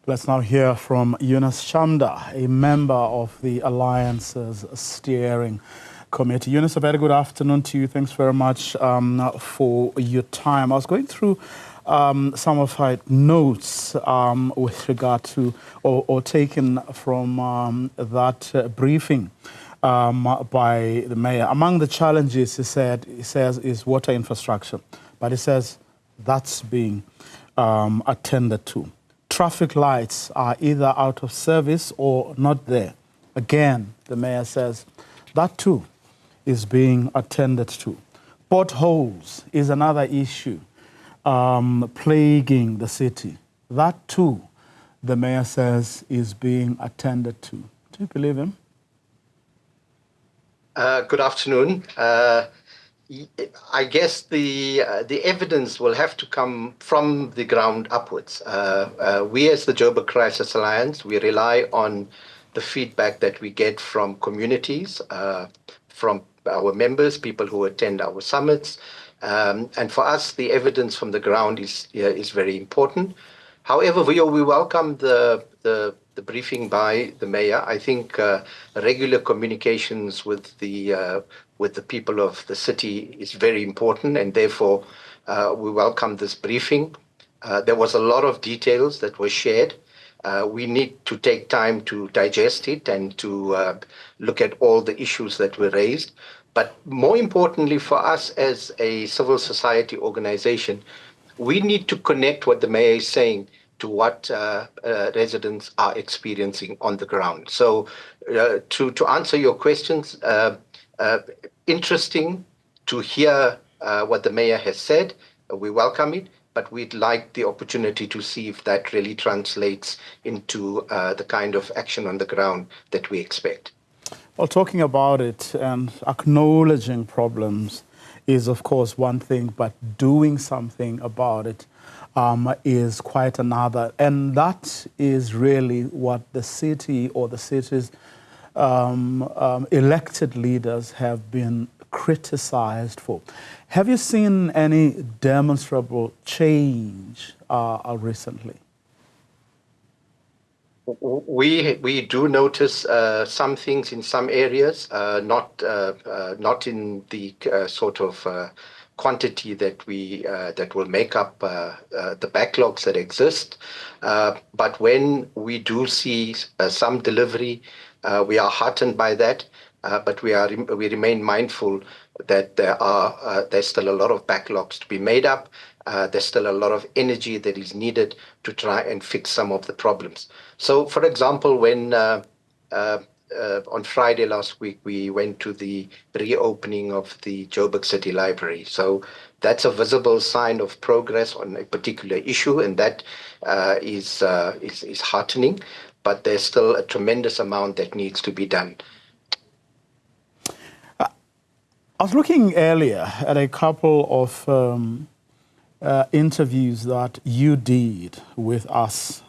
Let's now hear from Yunus Chamda, a member of the Alliance's steering committee. Yunus, a very good afternoon to you. Thanks very much for your time. I was going through some of my notes with regard to, or taken from that briefing by the mayor. Among the challenges, he says, is water infrastructure. But he says that's being attended to. Traffic lights are either out of service or not there. Again, the mayor says that too is being attended to. Potholes is another issue plaguing the city. That too, the mayor says, is being attended to. Do you believe him? Good afternoon. I guess the evidence will have to come from the ground upwards. We as the Joburg Crisis Alliance, we rely on the feedback that we get from communities, from our members, people who attend our summits. And for us, the evidence from the ground is very important. However, we welcome the briefing by the mayor. I think regular communications with the people of the city is very important, and therefore we welcome this briefing. There was a lot of details that were shared. We need to take time to digest it and to look at all the issues that were raised. But more importantly for us as a civil society organization, we need to connect what the mayor is saying to what residents are experiencing on the ground. So to answer your questions, interesting to hear what the mayor has said. We welcome it, but we'd like the opportunity to see if that really translates into the kind of action on the ground that we expect. Well, talking about it and acknowledging problems is, of course, one thing, but doing something about it is quite another. And that is really what the city or the city's elected leaders have been criticized for. Have you seen any demonstrable change recently? We do notice some things in some areas, not in the sort of quantity that that will make up the backlogs that exist. But when we do see some delivery, we are heartened by that. But we remain mindful that there's still a lot of backlogs to be made up. There's still a lot of energy that is needed to try and fix some of the problems. So, for example, when on Friday last week, we went to the reopening of the Joburg City Library. So that's a visible sign of progress on a particular issue, and that is heartening. But there's still a tremendous amount that needs to be done. I was looking earlier at a couple of interviews that you did with us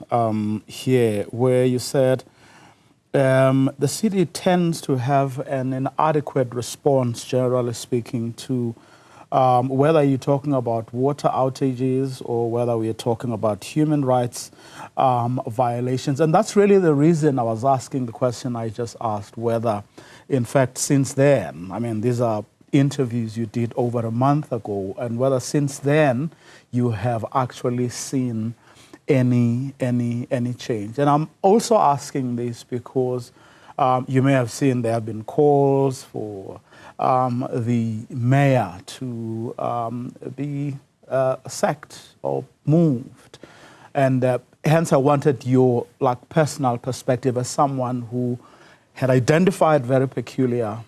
here, where you said the city tends to have an inadequate response, generally speaking, to whether you're talking about water outages or whether we are talking about human rights violations. And that's really the reason I was asking the question I just asked, whether, in fact, since then, I mean, these are interviews you did over a month ago, and whether since then you have actually seen any change. And I'm also asking this because you may have seen there have been calls for the mayor to be sacked or moved, and hence I wanted your personal perspective as someone who had identified very peculiar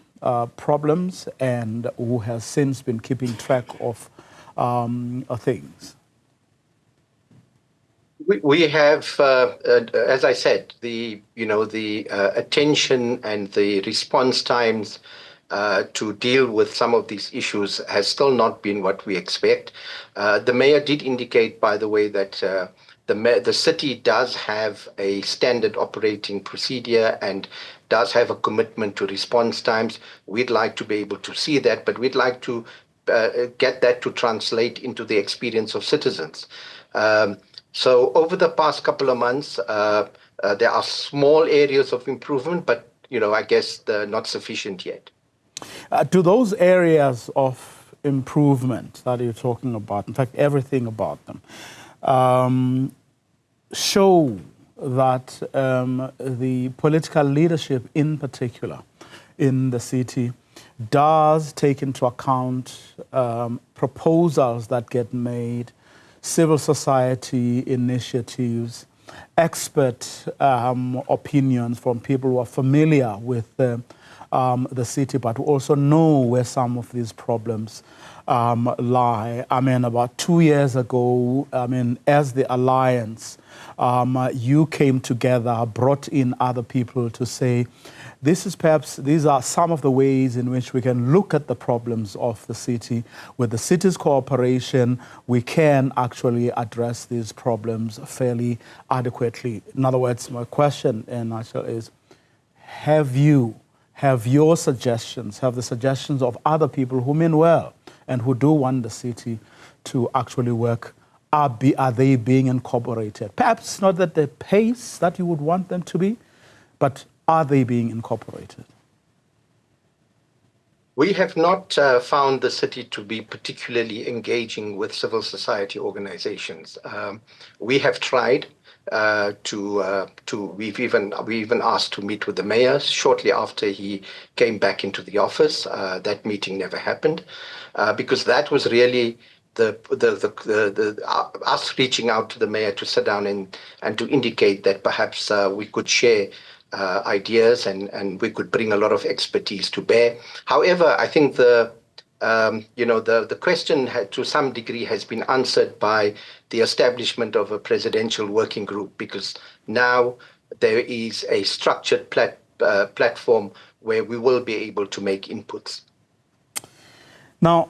problems and who has since been keeping track of things. We have, as I said, the attention and the response times to deal with some of these issues has still not been what we expect. The mayor did indicate, by the way, that the city does have a standard operating procedure and does have a commitment to response times. We'd like to be able to see that, but we'd like to get that to translate into the experience of citizens. So over the past couple of months, there are small areas of improvement, but I guess not sufficient yet. To those areas of improvement that you're talking about, in fact, everything about them, show that the political leadership in particular in the city does take into account proposals that get made, civil society initiatives, expert opinions from people who are familiar with the city, but who also know where some of these problems lie. I mean, about 2 years ago, as the Alliance, you came together, brought in other people to say, these are some of the ways in which we can look at the problems of the city. With the city's cooperation, we can actually address these problems fairly adequately. In other words, my question in nutshell is, have the suggestions of other people who mean well and who do want the city to actually work, are they being incorporated? Perhaps not at the pace that you would want them to be, but are they being incorporated? We have not found the city to be particularly engaging with civil society organizations. We have tried we've even asked to meet with the mayor shortly after he came back into the office. That meeting never happened because that was really us reaching out to the mayor to sit down and to indicate that perhaps we could share ideas and we could bring a lot of expertise to bear. However, I think the question to some degree has been answered by the establishment of a presidential working group, because now there is a structured platform where we will be able to make inputs. Now,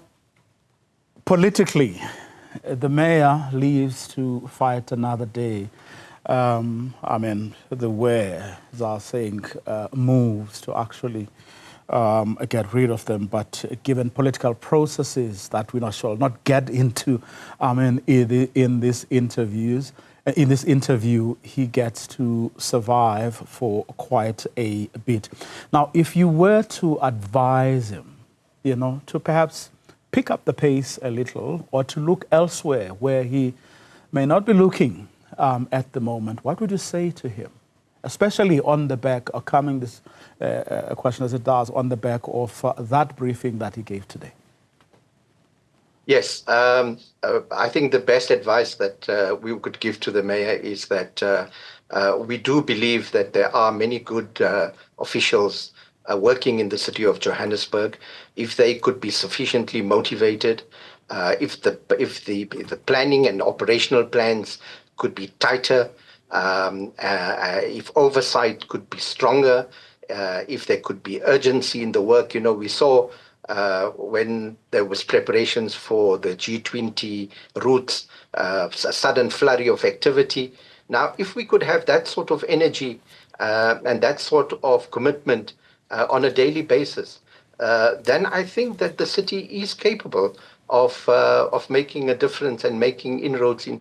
politically, the mayor leaves to fight another day. The wares are saying moves to actually get rid of them, but given political processes that we shall not get into, in this interview, he gets to survive for quite a bit. Now, if you were to advise him, to perhaps pick up the pace a little or to look elsewhere where he may not be looking at the moment, what would you say to him? Especially on the back of this question as it does, on the back of that briefing that he gave today. Yes, I think the best advice that we could give to the mayor is that we do believe that there are many good officials working in the city of Johannesburg. If they could be sufficiently motivated, if the planning and operational plans could be tighter, if oversight could be stronger, if there could be urgency in the work. We saw when there was preparations for the G20 routes, a sudden flurry of activity. Now, if we could have that sort of energy and that sort of commitment on a daily basis, then I think that the city is capable of making a difference and making inroads into